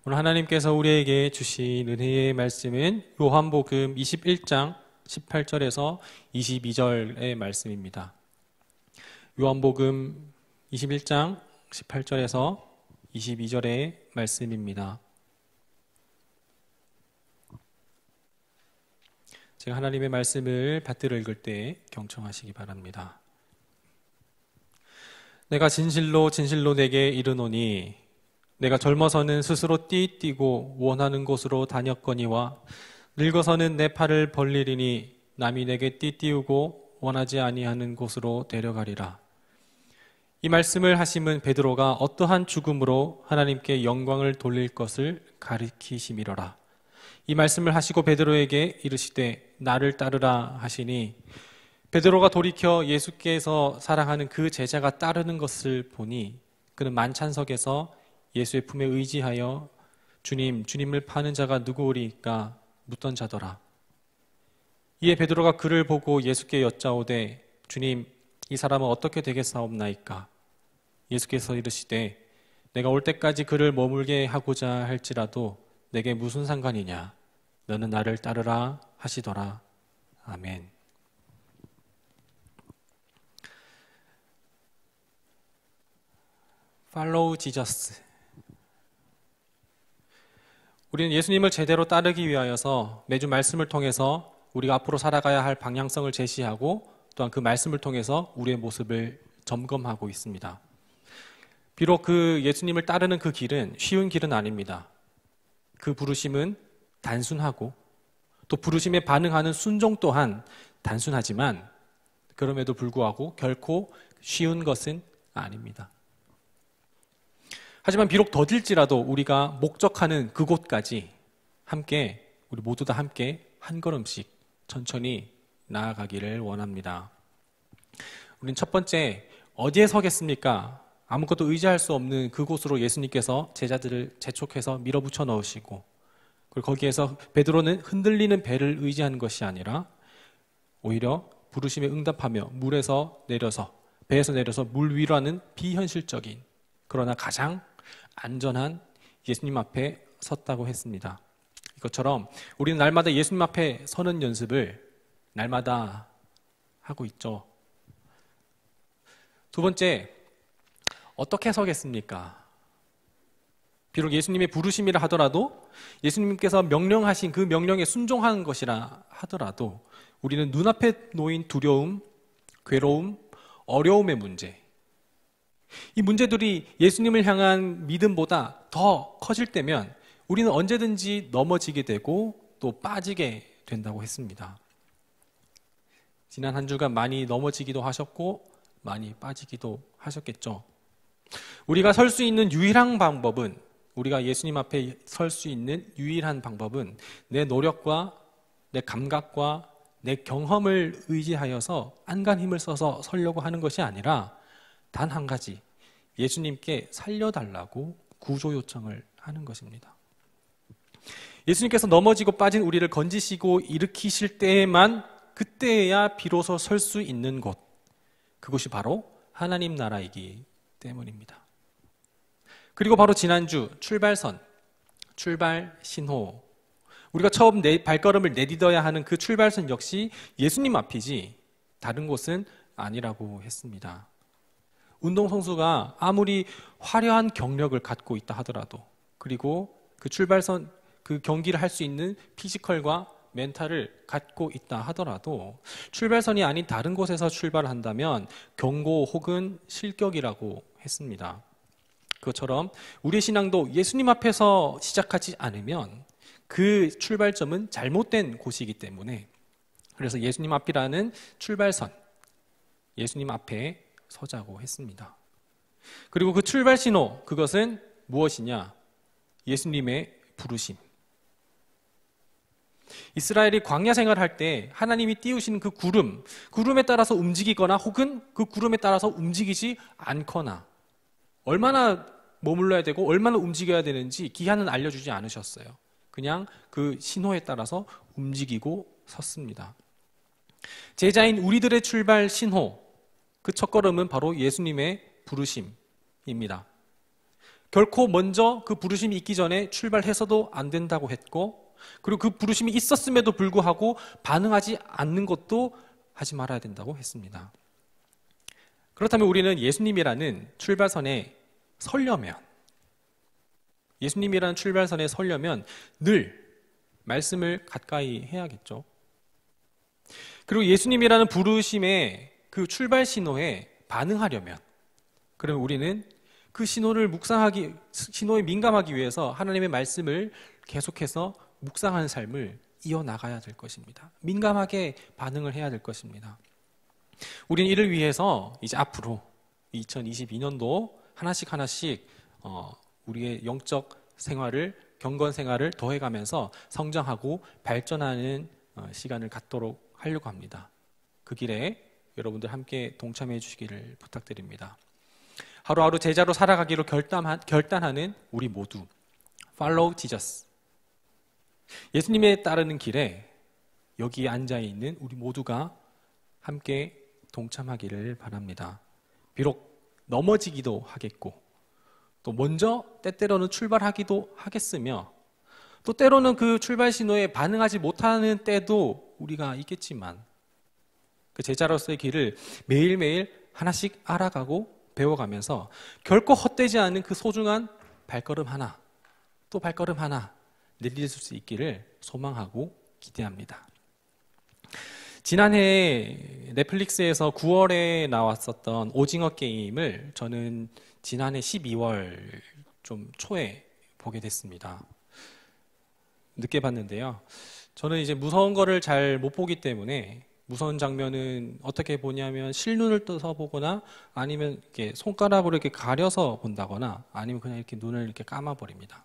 오늘 하나님께서 우리에게 주신 은혜의 말씀은 요한복음 21장 18절에서 22절의 말씀입니다. 요한복음 21장 18절에서 22절의 말씀입니다. 제가 하나님의 말씀을 받들어 읽을 때 경청하시기 바랍니다. 내가 진실로 진실로 내게 이르노니 내가 젊어서는 스스로 띠뛰고 원하는 곳으로 다녔거니와 늙어서는 내 팔을 벌리리니 남이 내게 띠띠우고 원하지 아니하는 곳으로 데려가리라. 이 말씀을 하심은 베드로가 어떠한 죽음으로 하나님께 영광을 돌릴 것을 가리키심이로라. 이 말씀을 하시고 베드로에게 이르시되 나를 따르라 하시니 베드로가 돌이켜 예수께서 사랑하는 그 제자가 따르는 것을 보니 그는 만찬석에서 예수의 품에 의지하여 주님을 파는 자가 누구오리까 묻던 자더라. 이에 베드로가 그를 보고 예수께 여짜오되 주님, 이 사람은 어떻게 되겠사옵나이까? 예수께서 이르시되 내가 올 때까지 그를 머물게 하고자 할지라도 내게 무슨 상관이냐? 너는 나를 따르라 하시더라. 아멘. Follow Jesus. 우리는 예수님을 제대로 따르기 위하여서 매주 말씀을 통해서 우리가 앞으로 살아가야 할 방향성을 제시하고 또한 그 말씀을 통해서 우리의 모습을 점검하고 있습니다. 비록 그 예수님을 따르는 그 길은 쉬운 길은 아닙니다. 그 부르심은 단순하고 또 부르심에 반응하는 순종 또한 단순하지만 그럼에도 불구하고 결코 쉬운 것은 아닙니다. 하지만 비록 더딜지라도 우리가 목적하는 그곳까지 함께 우리 모두 다 함께 한 걸음씩 천천히 나아가기를 원합니다. 우린 첫 번째 어디에 서겠습니까? 아무것도 의지할 수 없는 그곳으로 예수님께서 제자들을 재촉해서 밀어붙여 넣으시고 그리고 거기에서 베드로는 흔들리는 배를 의지하는 것이 아니라 오히려 부르심에 응답하며 배에서 내려서 물 위로 하는 비현실적인 그러나 가장 안전한 예수님 앞에 섰다고 했습니다. 이것처럼 우리는 날마다 예수님 앞에 서는 연습을 날마다 하고 있죠. 두 번째, 어떻게 서겠습니까? 비록 예수님의 부르심이라 하더라도 예수님께서 명령하신 그 명령에 순종하는 것이라 하더라도 우리는 눈앞에 놓인 두려움, 괴로움, 어려움의 문제, 이 문제들이 예수님을 향한 믿음보다 더 커질 때면 우리는 언제든지 넘어지게 되고 또 빠지게 된다고 했습니다. 지난 한 주간 많이 넘어지기도 하셨고 많이 빠지기도 하셨겠죠. 우리가 설 수 있는 유일한 방법은 우리가 예수님 앞에 설 수 있는 유일한 방법은 내 노력과 내 감각과 내 경험을 의지하여서 안간 힘을 써서 서려고 하는 것이 아니라 단 한 가지, 예수님께 살려달라고 구조 요청을 하는 것입니다. 예수님께서 넘어지고 빠진 우리를 건지시고 일으키실 때에만 그때야 비로소 설 수 있는 곳, 그것이 바로 하나님 나라이기 때문입니다. 그리고 바로 지난주 출발선, 출발 신호, 우리가 처음 발걸음을 내딛어야 하는 그 출발선 역시 예수님 앞이지 다른 곳은 아니라고 했습니다. 운동선수가 아무리 화려한 경력을 갖고 있다 하더라도 그리고 그 출발선, 그 경기를 할 수 있는 피지컬과 멘탈을 갖고 있다 하더라도 출발선이 아닌 다른 곳에서 출발한다면 경고 혹은 실격이라고 했습니다. 그것처럼 우리의 신앙도 예수님 앞에서 시작하지 않으면 그 출발점은 잘못된 곳이기 때문에 그래서 예수님 앞이라는 출발선, 예수님 앞에 서자고 했습니다. 그리고 그 출발 신호, 그것은 무엇이냐? 예수님의 부르심. 이스라엘이 광야 생활할 때 하나님이 띄우시는 그 구름에 따라서 움직이거나 혹은 그 구름에 따라서 움직이지 않거나 얼마나 머물러야 되고 얼마나 움직여야 되는지 기한은 알려주지 않으셨어요. 그냥 그 신호에 따라서 움직이고 섰습니다. 제자인 우리들의 출발 신호, 그 첫걸음은 바로 예수님의 부르심입니다. 결코 먼저 그 부르심이 있기 전에 출발해서도 안 된다고 했고, 그리고 그 부르심이 있었음에도 불구하고 반응하지 않는 것도 하지 말아야 된다고 했습니다. 그렇다면 우리는 예수님이라는 출발선에 서려면 늘 말씀을 가까이 해야겠죠. 그리고 예수님이라는 부르심의 그 출발 신호에 반응하려면, 그럼 우리는 그 신호에 민감하기 위해서 하나님의 말씀을 계속해서 묵상하는 삶을 이어나가야 될 것입니다. 민감하게 반응을 해야 될 것입니다. 우리는 이를 위해서 이제 앞으로 2022년도 하나씩 우리의 영적 생활을, 경건 생활을 더해가면서 성장하고 발전하는 시간을 갖도록 하려고 합니다. 그 길에 여러분들 함께 동참해 주시기를 부탁드립니다. 하루하루 제자로 살아가기로 결단하는 우리 모두 Follow Jesus. 예수님에 따르는 길에 여기에 앉아있는 우리 모두가 함께 동참하기를 바랍니다. 비록 넘어지기도 하겠고, 또 먼저 때때로는 출발하기도 하겠으며, 또 때로는 그 출발 신호에 반응하지 못하는 때도 우리가 있겠지만, 그 제자로서의 길을 매일매일 하나씩 알아가고 배워가면서 결코 헛되지 않은 그 소중한 발걸음 하나, 또 발걸음 하나 내딛을 수 있기를 소망하고 기대합니다. 지난해 넷플릭스에서 9월에 나왔었던 오징어 게임을 저는 지난해 12월 좀 초에 보게 됐습니다. 늦게 봤는데요. 저는 이제 무서운 거를 잘 못 보기 때문에 무서운 장면은 어떻게 보냐면 실눈을 떠서 보거나 아니면 이렇게 손가락으로 이렇게 가려서 본다거나 아니면 그냥 이렇게 눈을 이렇게 감아버립니다.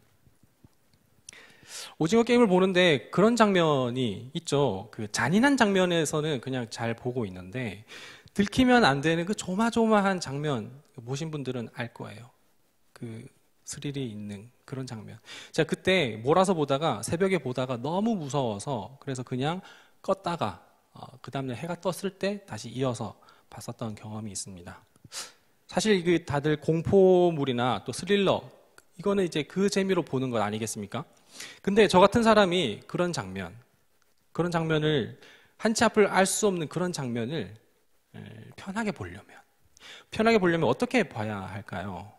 오징어 게임을 보는데 그런 장면이 있죠. 그 잔인한 장면에서는 그냥 잘 보고 있는데 들키면 안 되는 그 조마조마한 장면 보신 분들은 알 거예요. 그 스릴이 있는 그런 장면. 제가 그때 몰아서 보다가 새벽에 보다가 너무 무서워서 그래서 그냥 껐다가 그 다음날 해가 떴을 때 다시 이어서 봤었던 경험이 있습니다. 사실 그 다들 공포물이나 또 스릴러 이거는 이제 그 재미로 보는 것 아니겠습니까? 근데 저 같은 사람이 그런 장면을 한치 앞을 알 수 없는 그런 장면을 편하게 보려면 어떻게 봐야 할까요?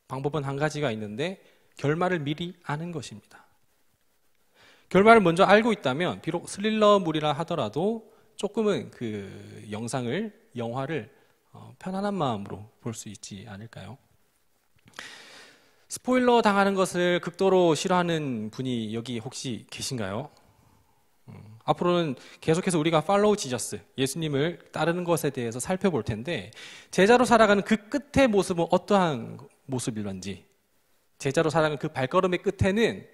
방법은 한 가지가 있는데 결말을 미리 아는 것입니다. 결말을 먼저 알고 있다면 비록 스릴러물이라 하더라도 조금은 그 영화를 편안한 마음으로 볼 수 있지 않을까요? 스포일러 당하는 것을 극도로 싫어하는 분이 여기 혹시 계신가요? 앞으로는 계속해서 우리가 팔로우 지저스, 예수님을 따르는 것에 대해서 살펴볼 텐데 제자로 살아가는 그 끝의 모습은 어떠한 모습일런지, 제자로 살아가는 그 발걸음의 끝에는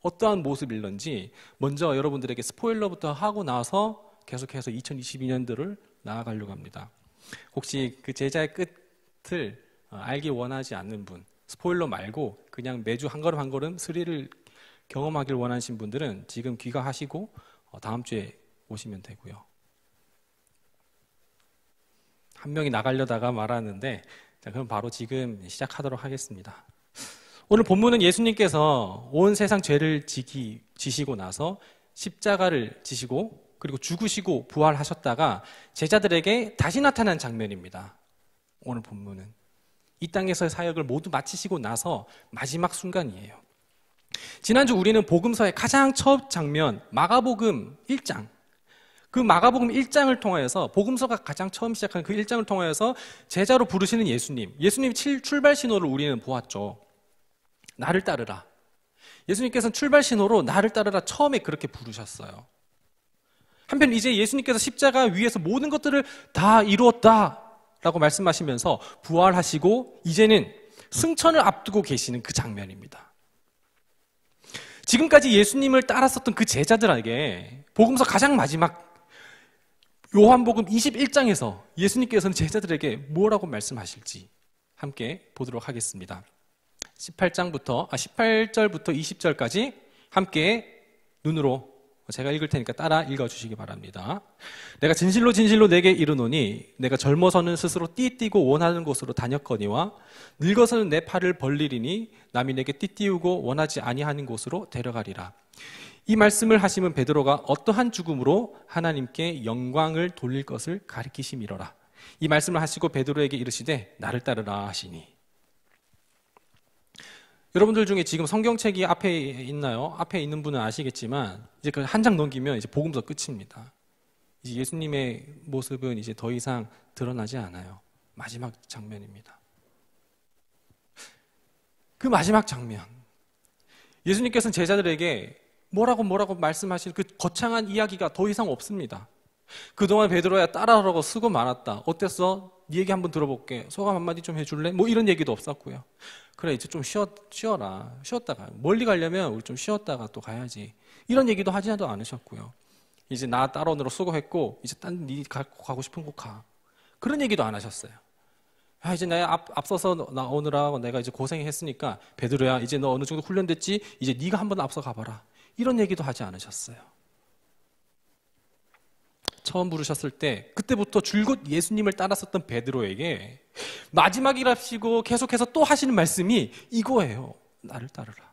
어떠한 모습일런지 먼저 여러분들에게 스포일러부터 하고 나서 계속해서 2022년도를 나아가려고 합니다. 혹시 그 제자의 끝을 알기 원하지 않는 분, 스포일러 말고 그냥 매주 한 걸음 한 걸음 스릴을 경험하길 원하시는 분들은 지금 귀가하시고 다음 주에 오시면 되고요. 한 명이 나가려다가 말았는데 자, 그럼 바로 지금 시작하도록 하겠습니다. 오늘 본문은 예수님께서 온 세상 죄를 지시고 나서 십자가를 지시고 그리고 죽으시고 부활하셨다가 제자들에게 다시 나타난 장면입니다. 오늘 본문은 이 땅에서의 사역을 모두 마치시고 나서 마지막 순간이에요. 지난주 우리는 복음서의 가장 첫 장면 마가복음 1장, 그 마가복음 1장을 통하여서 복음서가 가장 처음 시작한 그 1장을 통하여서 제자로 부르시는 예수님 출발 신호를 우리는 보았죠. 나를 따르라. 예수님께서는 출발 신호로 나를 따르라 처음에 그렇게 부르셨어요. 한편 이제 예수님께서 십자가 위에서 모든 것들을 다 이루었다 라고 말씀하시면서 부활하시고 이제는 승천을 앞두고 계시는 그 장면입니다. 지금까지 예수님을 따랐었던 그 제자들에게 복음서 가장 마지막 요한복음 21장에서 예수님께서는 제자들에게 뭐라고 말씀하실지 함께 보도록 하겠습니다. 18절부터 20절까지 함께 눈으로 제가 읽을 테니까 따라 읽어주시기 바랍니다. 내가 진실로 진실로 내게 이르노니 내가 젊어서는 스스로 띠띠고 원하는 곳으로 다녔거니와 늙어서는 내 팔을 벌리리니 남이 내게 띠띠우고 원하지 아니하는 곳으로 데려가리라. 이 말씀을 하시면 베드로가 어떠한 죽음으로 하나님께 영광을 돌릴 것을 가리키심이로라. 이 말씀을 하시고 베드로에게 이르시되 나를 따르라 하시니. 여러분들 중에 지금 성경책이 앞에 있나요? 앞에 있는 분은 아시겠지만 이제 그 한 장 넘기면 이제 복음서 끝입니다. 이제 예수님의 모습은 이제 더 이상 드러나지 않아요. 마지막 장면입니다. 그 마지막 장면, 예수님께서는 제자들에게 뭐라고 말씀하신 그 거창한 이야기가 더 이상 없습니다. 그동안 베드로야 따라하라고 수고 많았다. 어땠어? 네 얘기 한번 들어볼게. 소감 한마디 좀 해줄래? 뭐 이런 얘기도 없었고요. 그래 이제 좀 쉬어라. 쉬었다가 멀리 가려면 우리 좀 쉬었다가 또 가야지. 이런 얘기도 하지도 않으셨고요. 이제 나 따라오느라 수고했고 이제 딴 네 가고 싶은 곳 가. 그런 얘기도 안 하셨어요. 아, 이제 내가 앞서서 나오느라 내가 이제 고생했으니까 베드로야 이제 너 어느 정도 훈련됐지? 이제 네가 한번 앞서 가봐라. 이런 얘기도 하지 않으셨어요. 처음 부르셨을 때 그때부터 줄곧 예수님을 따랐었던 베드로에게 마지막이랍시고 계속해서 또 하시는 말씀이 이거예요. 나를 따르라.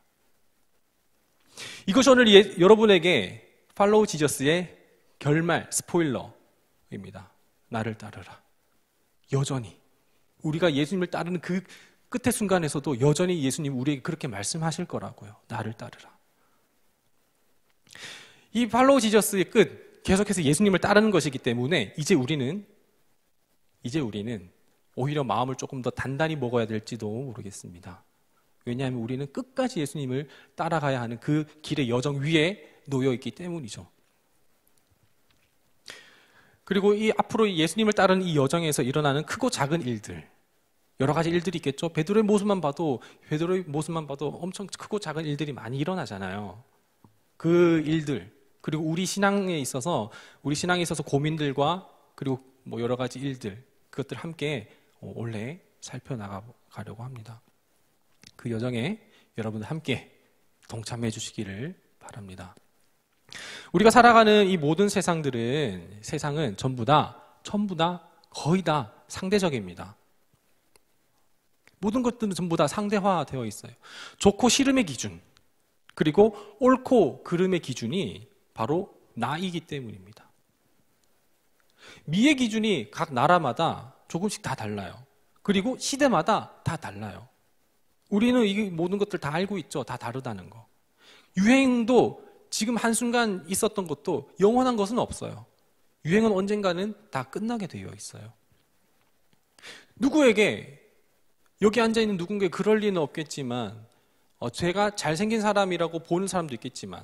이것이 오늘 여러분에게 팔로우 지저스의 결말 스포일러입니다. 나를 따르라. 여전히 우리가 예수님을 따르는 그 끝의 순간에서도 여전히 예수님 우리에게 그렇게 말씀하실 거라고요. 나를 따르라. 이 팔로우 지저스의 끝, 계속해서 예수님을 따르는 것이기 때문에 이제 우리는 오히려 마음을 조금 더 단단히 먹어야 될지도 모르겠습니다. 왜냐하면 우리는 끝까지 예수님을 따라가야 하는 그 길의 여정 위에 놓여 있기 때문이죠. 그리고 이 앞으로 예수님을 따르는 이 여정에서 일어나는 크고 작은 일들, 여러 가지 일들이 있겠죠. 베드로의 모습만 봐도 엄청 크고 작은 일들이 많이 일어나잖아요. 그 일들, 그리고 우리 신앙에 있어서 고민들과 그리고 뭐 여러 가지 일들, 그것들 함께 올해 살펴나가려고 합니다. 그 여정에 여러분들 함께 동참해 주시기를 바랍니다. 우리가 살아가는 이 모든 세상은 전부 다 거의 다 상대적입니다. 모든 것들은 전부 다 상대화되어 있어요. 좋고 싫음의 기준, 그리고 옳고 그름의 기준이 바로 나이기 때문입니다. 미의 기준이 각 나라마다 조금씩 다 달라요. 그리고 시대마다 다 달라요. 우리는 이 모든 것들 다 알고 있죠. 다 다르다는 거. 유행도 지금 한순간 있었던 것도 영원한 것은 없어요. 유행은 언젠가는 다 끝나게 되어 있어요. 누구에게, 여기 앉아있는 누군가에 그럴 리는 없겠지만 제가 잘생긴 사람이라고 보는 사람도 있겠지만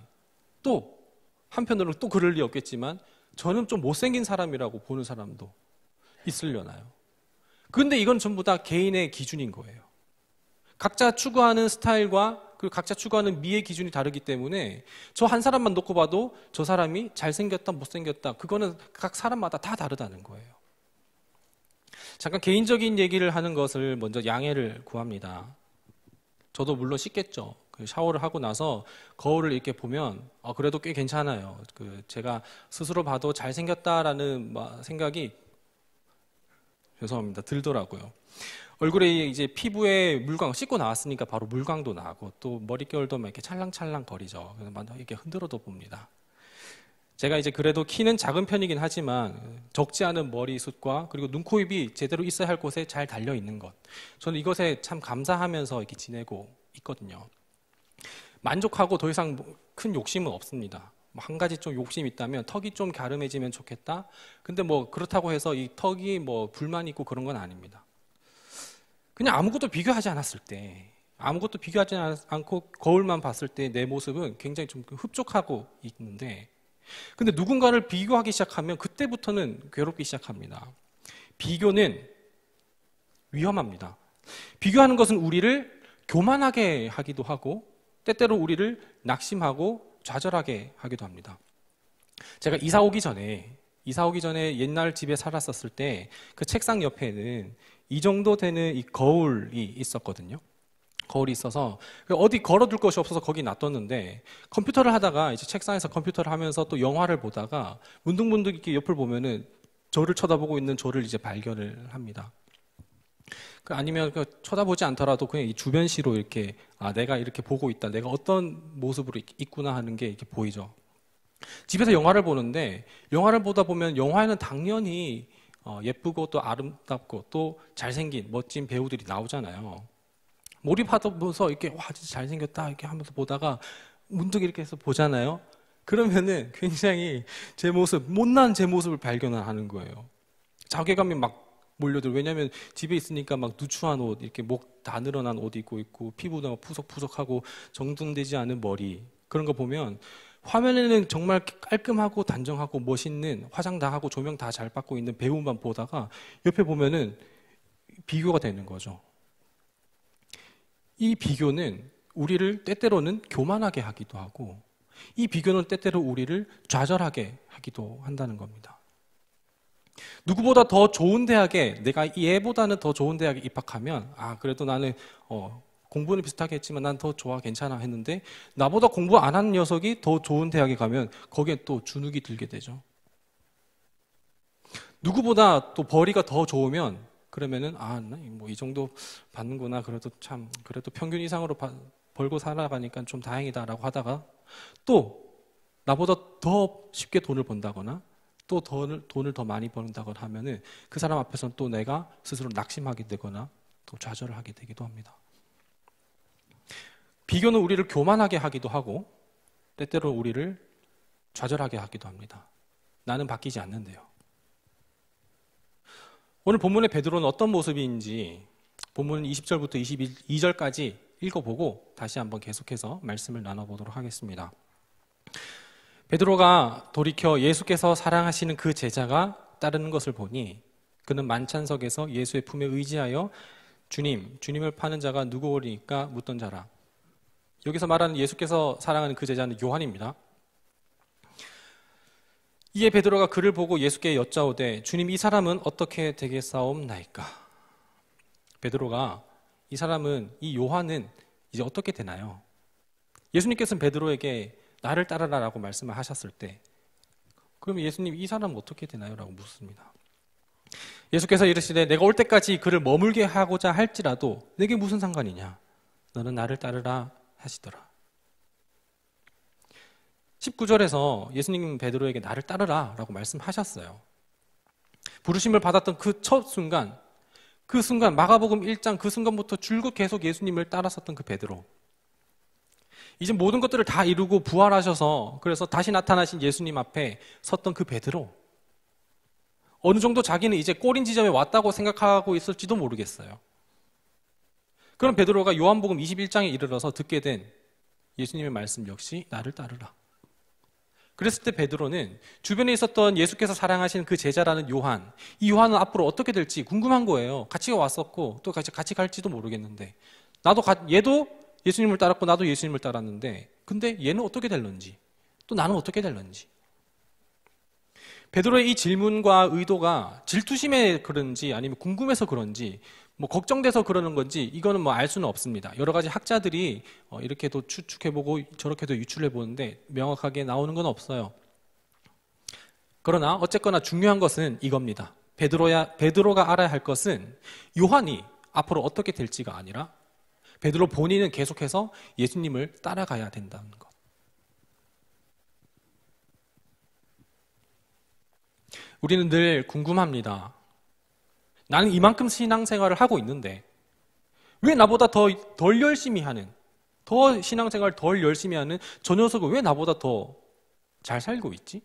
또 한편으로는 또 그럴 리 없겠지만 저는 좀 못생긴 사람이라고 보는 사람도 있으려나요? 그런데 이건 전부 다 개인의 기준인 거예요. 각자 추구하는 스타일과 그리고 각자 추구하는 미의 기준이 다르기 때문에 저 한 사람만 놓고 봐도 저 사람이 잘생겼다 못생겼다 그거는 각 사람마다 다 다르다는 거예요. 잠깐 개인적인 얘기를 하는 것을 먼저 양해를 구합니다. 저도 물론 씻겠죠. 그 샤워를 하고 나서 거울을 이렇게 보면 그래도 꽤 괜찮아요. 제가 스스로 봐도 잘생겼다라는 생각이 죄송합니다. 들더라고요. 얼굴에 이제 피부에 물광, 씻고 나왔으니까 바로 물광도 나고 또 머릿결도 막 이렇게 찰랑찰랑 거리죠. 그래서 막 이렇게 흔들어도 봅니다. 제가 이제 그래도 키는 작은 편이긴 하지만 적지 않은 머리숱과 그리고 눈, 코, 입이 제대로 있어야 할 곳에 잘 달려 있는 것. 저는 이것에 참 감사하면서 이렇게 지내고 있거든요. 만족하고 더 이상 큰 욕심은 없습니다. 한 가지 좀 욕심이 있다면 턱이 좀 갸름해지면 좋겠다. 근데 뭐 그렇다고 해서 이 턱이 뭐 불만 있고 그런 건 아닙니다. 그냥 아무것도 비교하지 않았을 때, 아무것도 비교하지 않고 거울만 봤을 때 내 모습은 굉장히 좀 흡족하고 있는데, 근데 누군가를 비교하기 시작하면 그때부터는 괴롭기 시작합니다. 비교는 위험합니다. 비교하는 것은 우리를 교만하게 하기도 하고 때때로 우리를 낙심하고 좌절하게 하기도 합니다. 제가 이사 오기 전에 옛날 집에 살았었을 때 그 책상 옆에는 이 정도 되는 이 거울이 있었거든요. 거울이 있어서 어디 걸어둘 곳이 없어서 거기 놔뒀는데 컴퓨터를 하다가 이제 책상에서 컴퓨터를 하면서 또 영화를 보다가 문득문득 이렇게 옆을 보면은 저를 쳐다보고 있는 저를 이제 발견을 합니다. 아니면 쳐다보지 않더라도 그냥 이 주변 시로 이렇게 내가 이렇게 보고 있다, 내가 어떤 모습으로 있구나 하는 게 이렇게 보이죠. 집에서 영화를 보는데 영화를 보다 보면 영화에는 당연히 예쁘고 또 아름답고 또 잘생긴 멋진 배우들이 나오잖아요. 몰입하면서 이렇게 와 진짜 잘생겼다 이렇게 하면서 보다가 문득 이렇게 해서 보잖아요. 그러면은 굉장히 제 모습, 못난 제 모습을 발견하는 거예요. 자괴감이 막 몰려들. 왜냐하면 집에 있으니까 막 누추한 옷, 이렇게 목 다 늘어난 옷 입고 있고 피부도 푸석푸석하고 정돈되지 않은 머리 그런 거 보면 화면에는 정말 깔끔하고 단정하고 멋있는 화장 다 하고 조명 다 잘 받고 있는 배우만 보다가 옆에 보면은 비교가 되는 거죠. 이 비교는 우리를 때때로는 교만하게 하기도 하고 이 비교는 때때로 우리를 좌절하게 하기도 한다는 겁니다. 누구보다 더 좋은 대학에 내가 얘보다는 더 좋은 대학에 입학하면 그래도 나는 공부는 비슷하게 했지만 난 더 좋아 괜찮아 했는데 나보다 공부 안 한 녀석이 더 좋은 대학에 가면 거기에 또 주눅이 들게 되죠. 누구보다 또 벌이가 더 좋으면 그러면은 뭐 이 정도 받는구나 그래도 평균 이상으로 벌고 살아가니까 좀 다행이다라고 하다가 또 나보다 더 쉽게 돈을 번다거나 또 돈을 더 많이 번다거나 하면은 그 사람 앞에서는 또 내가 스스로 낙심하게 되거나 또 좌절을 하게 되기도 합니다. 비교는 우리를 교만하게 하기도 하고 때때로 우리를 좌절하게 하기도 합니다. 나는 바뀌지 않는데요. 오늘 본문의 베드로는 어떤 모습인지 본문 20절부터 22절까지 읽어보고 다시 한번 계속해서 말씀을 나눠보도록 하겠습니다. 베드로가 돌이켜 예수께서 사랑하시는 그 제자가 따르는 것을 보니 그는 만찬석에서 예수의 품에 의지하여 주님을 파는 자가 누구오리까 묻던 자라. 여기서 말하는 예수께서 사랑하는 그 제자는 요한입니다. 이에 베드로가 그를 보고 예수께 여짜오되 주님 이 사람은 어떻게 되겠사옵나이까? 베드로가 이 요한은 이제 어떻게 되나요? 예수님께서는 베드로에게 나를 따르라라고 말씀을 하셨을 때 그러면 예수님 이 사람은 어떻게 되나요? 라고 묻습니다. 예수께서 이르시되 내가 올 때까지 그를 머물게 하고자 할지라도 내게 무슨 상관이냐? 너는 나를 따르라 하시더라. 19절에서 예수님 베드로에게 나를 따르라 라고 말씀하셨어요. 부르심을 받았던 그 첫 순간 마가복음 1장 그 순간부터 줄곧 계속 예수님을 따랐었던 그 베드로, 이제 모든 것들을 다 이루고 부활하셔서 그래서 다시 나타나신 예수님 앞에 섰던 그 베드로, 어느 정도 자기는 이제 꼬린 지점에 왔다고 생각하고 있을지도 모르겠어요. 그럼 베드로가 요한복음 21장에 이르러서 듣게 된 예수님의 말씀 역시 나를 따르라. 그랬을 때 베드로는 주변에 있었던 예수께서 사랑하시는 그 제자라는 이 요한은 앞으로 어떻게 될지 궁금한 거예요. 같이 왔었고 또 같이 갈지도 모르겠는데 얘도 예수님을 따랐고 나도 예수님을 따랐는데 근데 얘는 어떻게 될런지 또 나는 어떻게 될런지. 베드로의 이 질문과 의도가 질투심에 그런지 아니면 궁금해서 그런지 뭐 걱정돼서 그러는 건지 이거는 뭐 알 수는 없습니다. 여러 가지 학자들이 이렇게도 추측해보고 저렇게도 유출해보는데 명확하게 나오는 건 없어요. 그러나 어쨌거나 중요한 것은 이겁니다. 베드로가 알아야 할 것은 요한이 앞으로 어떻게 될지가 아니라 베드로 본인은 계속해서 예수님을 따라가야 된다는 것. 우리는 늘 궁금합니다. 나는 이만큼 신앙생활을 하고 있는데 왜 나보다 덜 열심히 하는, 더 신앙생활을 덜 열심히 하는 저 녀석은 왜 나보다 더 잘 살고 있지?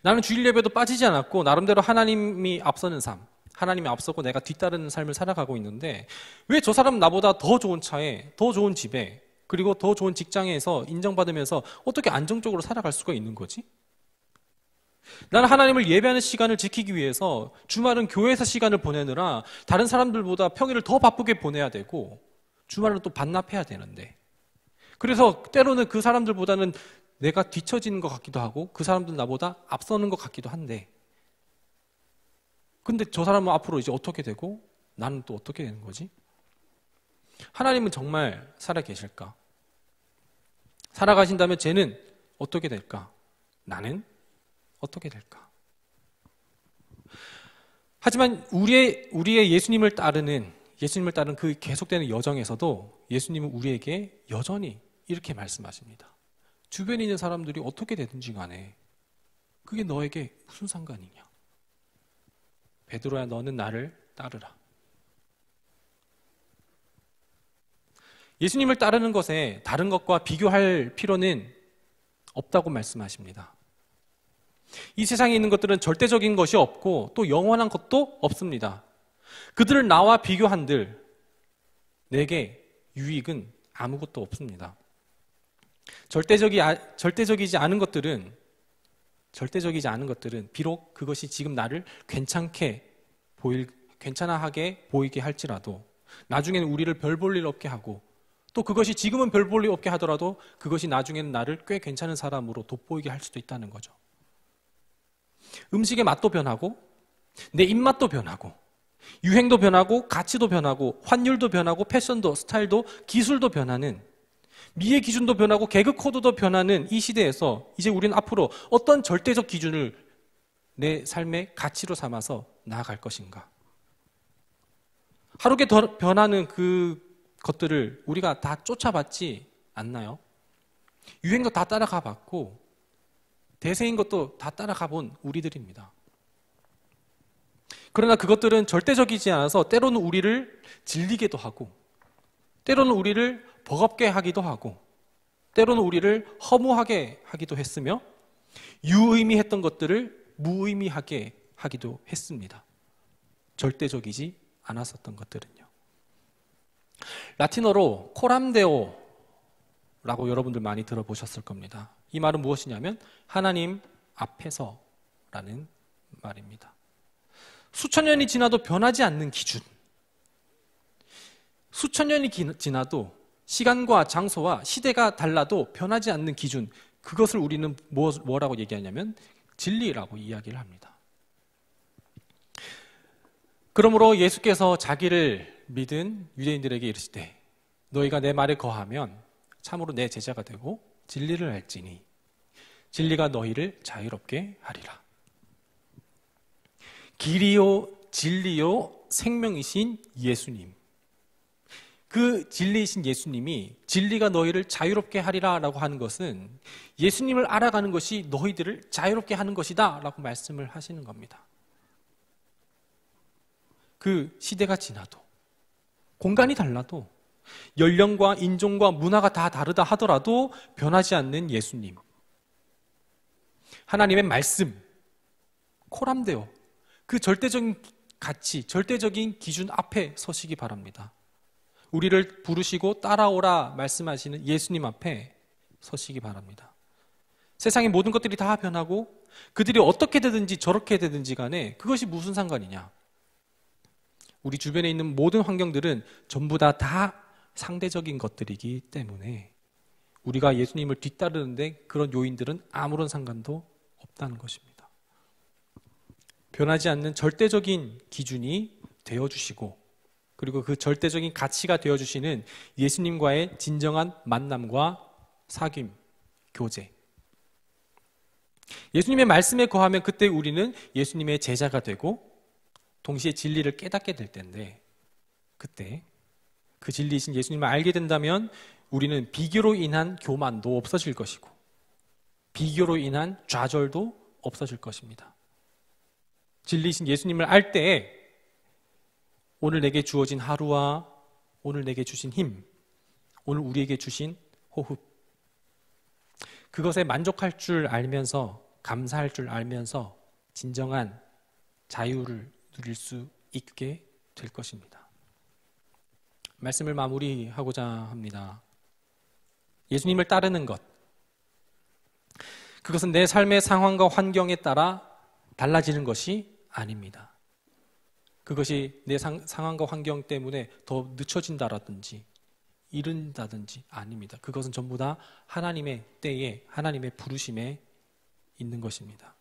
나는 주일 예배도 빠지지 않았고 나름대로 하나님이 앞서는 삶, 하나님이 앞서고 내가 뒤따르는 삶을 살아가고 있는데 왜 저 사람은 나보다 더 좋은 차에, 더 좋은 집에, 그리고 더 좋은 직장에서 인정받으면서 어떻게 안정적으로 살아갈 수가 있는 거지? 나는 하나님을 예배하는 시간을 지키기 위해서 주말은 교회에서 시간을 보내느라 다른 사람들보다 평일을 더 바쁘게 보내야 되고 주말은 또 반납해야 되는데, 그래서 때로는 그 사람들보다는 내가 뒤처지는 것 같기도 하고 그 사람들 나보다 앞서는 것 같기도 한데, 근데 저 사람은 앞으로 이제 어떻게 되고 나는 또 어떻게 되는 거지? 하나님은 정말 살아계실까? 살아가신다면 쟤는 어떻게 될까? 나는 어떻게 될까? 하지만 우리의 예수님을 따르는 그 계속되는 여정에서도 예수님은 우리에게 여전히 이렇게 말씀하십니다. 주변에 있는 사람들이 어떻게 되든지 간에 그게 너에게 무슨 상관이냐? 베드로야, 너는 나를 따르라. 예수님을 따르는 것에 다른 것과 비교할 필요는 없다고 말씀하십니다. 이 세상에 있는 것들은 절대적인 것이 없고 또 영원한 것도 없습니다. 그들을 나와 비교한들 내게 유익은 아무것도 없습니다. 절대적이지 않은 것들은 비록 그것이 지금 나를 괜찮아하게 보이게 할지라도 나중에는 우리를 별 볼 일 없게 하고 또 그것이 지금은 별 볼 일 없게 하더라도 그것이 나중에는 나를 꽤 괜찮은 사람으로 돋보이게 할 수도 있다는 거죠. 음식의 맛도 변하고 내 입맛도 변하고 유행도 변하고 가치도 변하고 환율도 변하고 패션도 스타일도 기술도 변하는 미의 기준도 변하고 개그 코드도 변하는 이 시대에서 이제 우리는 앞으로 어떤 절대적 기준을 내 삶의 가치로 삼아서 나아갈 것인가? 하루에 더 변하는 그 것들을 우리가 다 쫓아봤지 않나요? 유행도 다 따라가 봤고 대세인 것도 다 따라가 본 우리들입니다. 그러나 그것들은 절대적이지 않아서 때로는 우리를 질리게도 하고 때로는 우리를 버겁게 하기도 하고 때로는 우리를 허무하게 하기도 했으며 유의미했던 것들을 무의미하게 하기도 했습니다. 절대적이지 않았었던 것들은요. 라틴어로 코람데오라고 여러분들 많이 들어보셨을 겁니다. 이 말은 무엇이냐면 하나님 앞에서라는 말입니다. 수천 년이 지나도 변하지 않는 기준, 수천 년이 지나도 시간과 장소와 시대가 달라도 변하지 않는 기준, 그것을 우리는 뭐라고 얘기하냐면 진리라고 이야기를 합니다. 그러므로 예수께서 자기를 믿은 유대인들에게 이르시되 너희가 내 말에 거하면 참으로 내 제자가 되고 진리를 알지니 진리가 너희를 자유롭게 하리라. 길이요 진리요 생명이신 예수님, 그 진리이신 예수님이 진리가 너희를 자유롭게 하리라 라고 하는 것은 예수님을 알아가는 것이 너희들을 자유롭게 하는 것이다 라고 말씀을 하시는 겁니다. 그 시대가 지나도 공간이 달라도 연령과 인종과 문화가 다 다르다 하더라도 변하지 않는 예수님, 하나님의 말씀, 코람데오, 그 절대적인 가치, 절대적인 기준 앞에 서시기 바랍니다. 우리를 부르시고 따라오라 말씀하시는 예수님 앞에 서시기 바랍니다. 세상의 모든 것들이 다 변하고 그들이 어떻게 되든지 저렇게 되든지 간에 그것이 무슨 상관이냐? 우리 주변에 있는 모든 환경들은 전부 다 상대적인 것들이기 때문에 우리가 예수님을 뒤따르는데 그런 요인들은 아무런 상관도 없다는 것입니다. 변하지 않는 절대적인 기준이 되어주시고 그리고 그 절대적인 가치가 되어주시는 예수님과의 진정한 만남과 사귐, 교제. 예수님의 말씀에 거하면 그때 우리는 예수님의 제자가 되고 동시에 진리를 깨닫게 될 텐데 그때 그 진리이신 예수님을 알게 된다면 우리는 비교로 인한 교만도 없어질 것이고 비교로 인한 좌절도 없어질 것입니다. 진리이신 예수님을 알 때에 오늘 내게 주어진 하루와 오늘 내게 주신 힘, 오늘 우리에게 주신 호흡, 그것에 만족할 줄 알면서 감사할 줄 알면서 진정한 자유를 누릴 수 있게 될 것입니다. 말씀을 마무리하고자 합니다. 예수님을 따르는 것, 그것은 내 삶의 상황과 환경에 따라 달라지는 것이 아닙니다. 그것이 내 상황과 환경 때문에 더 늦춰진다라든지 이른다든지 아닙니다. 그것은 전부 다 하나님의 때에 하나님의 부르심에 있는 것입니다.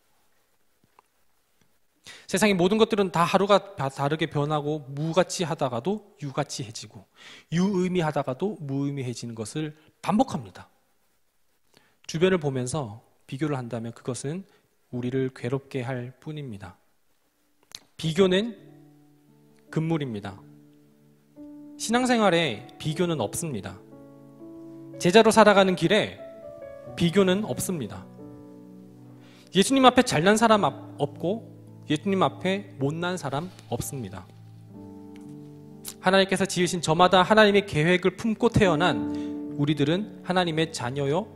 세상의 모든 것들은 다 하루가 다르게 변하고 무가치 하다가도 유가치해지고 유의미하다가도 무의미해지는 것을 반복합니다. 주변을 보면서 비교를 한다면 그것은 우리를 괴롭게 할 뿐입니다. 비교는 금물입니다. 신앙생활에 비교는 없습니다. 제자로 살아가는 길에 비교는 없습니다. 예수님 앞에 잘난 사람 없고 예수님 앞에 못난 사람 없습니다. 하나님께서 지으신 저마다 하나님의 계획을 품고 태어난 우리들은 하나님의 자녀요,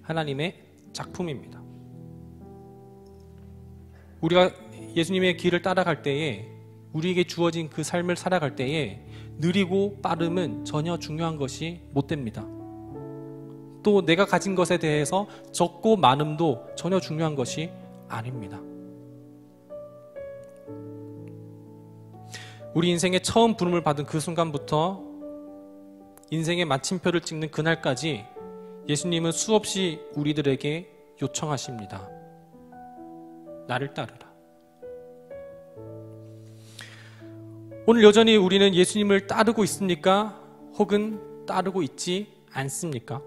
하나님의 작품입니다. 우리가 예수님의 길을 따라갈 때에, 우리에게 주어진 그 삶을 살아갈 때에 느리고 빠름은 전혀 중요한 것이 못 됩니다. 또 내가 가진 것에 대해서 적고 많음도 전혀 중요한 것이 아닙니다. 우리 인생의 처음 부름을 받은 그 순간부터 인생의 마침표를 찍는 그날까지 예수님은 수없이 우리들에게 요청하십니다. 나를 따르라. 오늘 여전히 우리는 예수님을 따르고 있습니까? 혹은 따르고 있지 않습니까?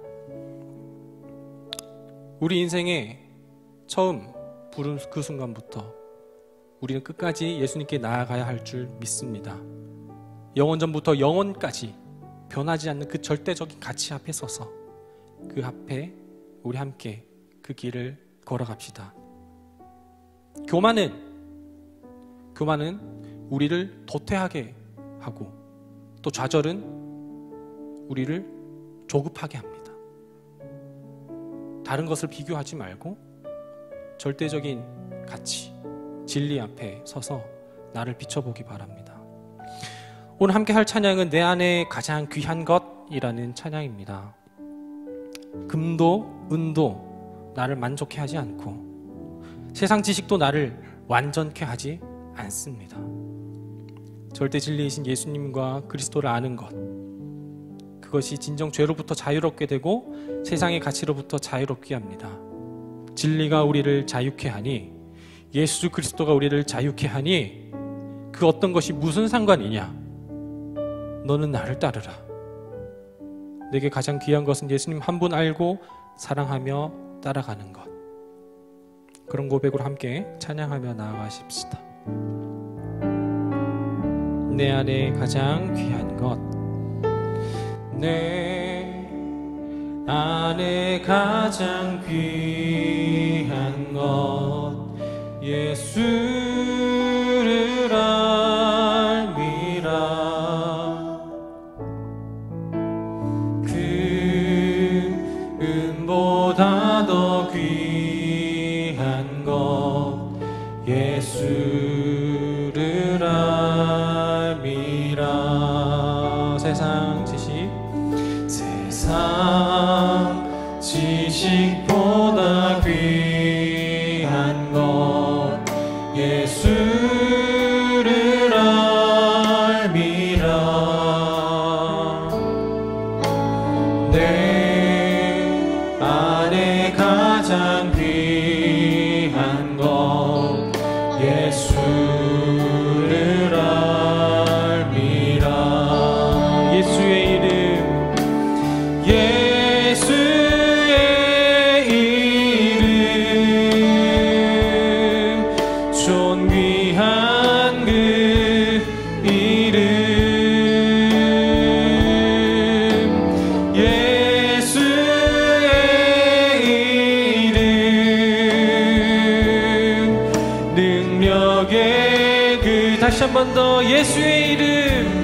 우리 인생의 처음 부름 그 순간부터 우리는 끝까지 예수님께 나아가야 할 줄 믿습니다. 영원전부터 영원까지 변하지 않는 그 절대적인 가치 앞에 서서 그 앞에 우리 함께 그 길을 걸어갑시다. 교만은 우리를 도태하게 하고 또 좌절은 우리를 조급하게 합니다. 다른 것을 비교하지 말고 절대적인 가치, 진리 앞에 서서 나를 비춰보기 바랍니다. 오늘 함께 할 찬양은 내 안에 가장 귀한 것이라는 찬양입니다. 금도 은도 나를 만족해 하지 않고 세상 지식도 나를 완전케 하지 않습니다. 절대 진리이신 예수님과 그리스도를 아는 것, 그것이 진정 죄로부터 자유롭게 되고 세상의 가치로부터 자유롭게 합니다. 진리가 우리를 자유케 하니, 예수 그리스도가 우리를 자유케 하니 그 어떤 것이 무슨 상관이냐? 너는 나를 따르라. 내게 가장 귀한 것은 예수님 한 분 알고 사랑하며 따라가는 것. 그런 고백으로 함께 찬양하며 나아가십시다. 내 안에 가장 귀한 것, 내 안에 가장 귀한 것, 예수를 알미라. 금보다 더 귀한 것, 예수를 알미라. 세상 지식보다 귀한 것, 예수를 알미라. 내 안에 가장 귀한 것, 예수를 알미라. 예수의 이름, 존귀한 그 이름, 예수의 이름, 능력의 그, 다시 한 번 더, 예수의 이름,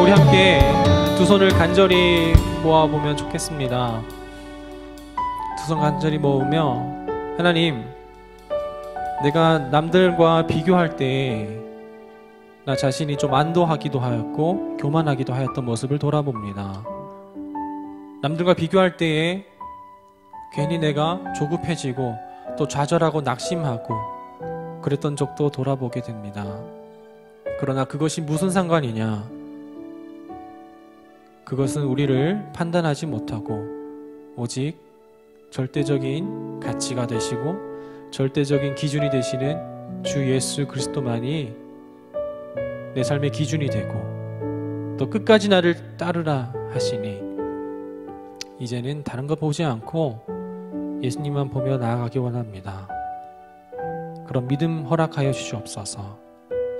우리 함께 두 손을 간절히 모아보면 좋겠습니다. 두 손 간절히 모으며, 하나님, 내가 남들과 비교할 때 나 자신이 좀 안도하기도 하였고 교만하기도 하였던 모습을 돌아봅니다. 남들과 비교할 때에 괜히 내가 조급해지고 또 좌절하고 낙심하고 그랬던 적도 돌아보게 됩니다. 그러나 그것이 무슨 상관이냐? 그것은 우리를 판단하지 못하고 오직 절대적인 가치가 되시고 절대적인 기준이 되시는 주 예수 그리스도만이 내 삶의 기준이 되고 또 끝까지 나를 따르라 하시니 이제는 다른 거 보지 않고 예수님만 보며 나아가기 원합니다. 그런 믿음 허락하여 주시옵소서.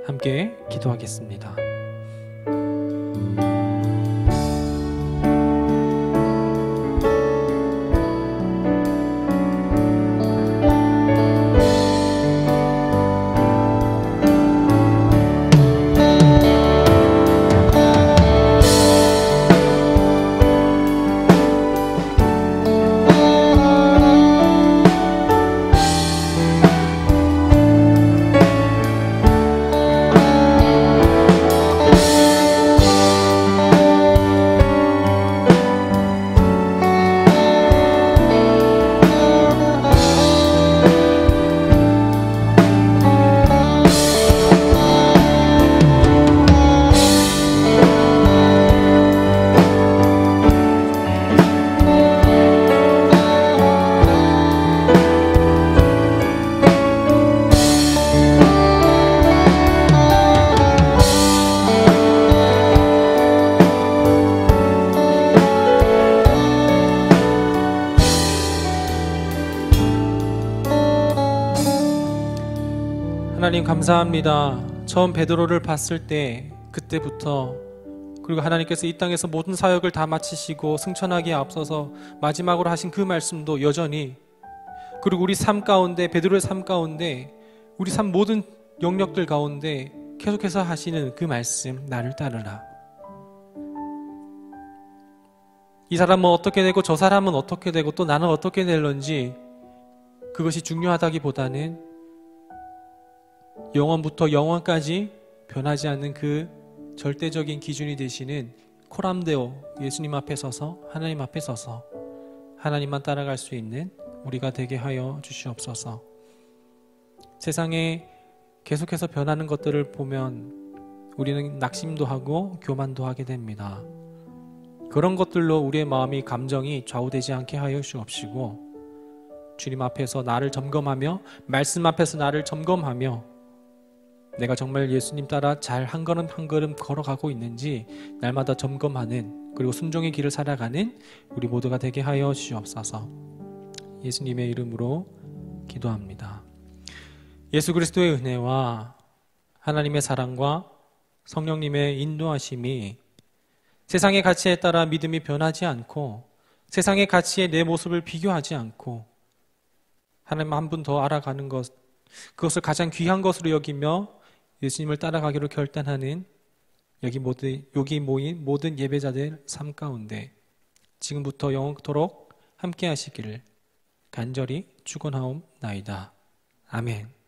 함께 기도하겠습니다. 하나님 감사합니다. 처음 베드로를 봤을 때 그때부터 그리고 하나님께서 이 땅에서 모든 사역을 다 마치시고 승천하기에 앞서서 마지막으로 하신 그 말씀도 여전히 그리고 우리 삶 가운데 베드로의 삶 가운데 우리 삶 모든 영역들 가운데 계속해서 하시는 그 말씀 나를 따르라. 이 사람은 어떻게 되고 저 사람은 어떻게 되고 또 나는 어떻게 될런지 그것이 중요하다기보다는 영원부터 영원까지 변하지 않는 그 절대적인 기준이 되시는 코람데오 예수님 앞에 서서 하나님 앞에 서서 하나님만 따라갈 수 있는 우리가 되게 하여 주시옵소서. 세상에 계속해서 변하는 것들을 보면 우리는 낙심도 하고 교만도 하게 됩니다. 그런 것들로 우리의 마음이 감정이 좌우되지 않게 하여 주옵시고 주님 앞에서 나를 점검하며 말씀 앞에서 나를 점검하며 내가 정말 예수님 따라 잘 한 걸음 한 걸음 걸어가고 있는지 날마다 점검하는 그리고 순종의 길을 살아가는 우리 모두가 되게 하여 주시옵소서. 예수님의 이름으로 기도합니다. 예수 그리스도의 은혜와 하나님의 사랑과 성령님의 인도하심이 세상의 가치에 따라 믿음이 변하지 않고 세상의 가치에 내 모습을 비교하지 않고 하나님 한 분 더 알아가는 것 그것을 가장 귀한 것으로 여기며 예수님을 따라가기로 결단하는 여기 모인 모든 예배자들 삶 가운데 지금부터 영원토록 함께 하시기를 간절히 축원하옵나이다. 아멘.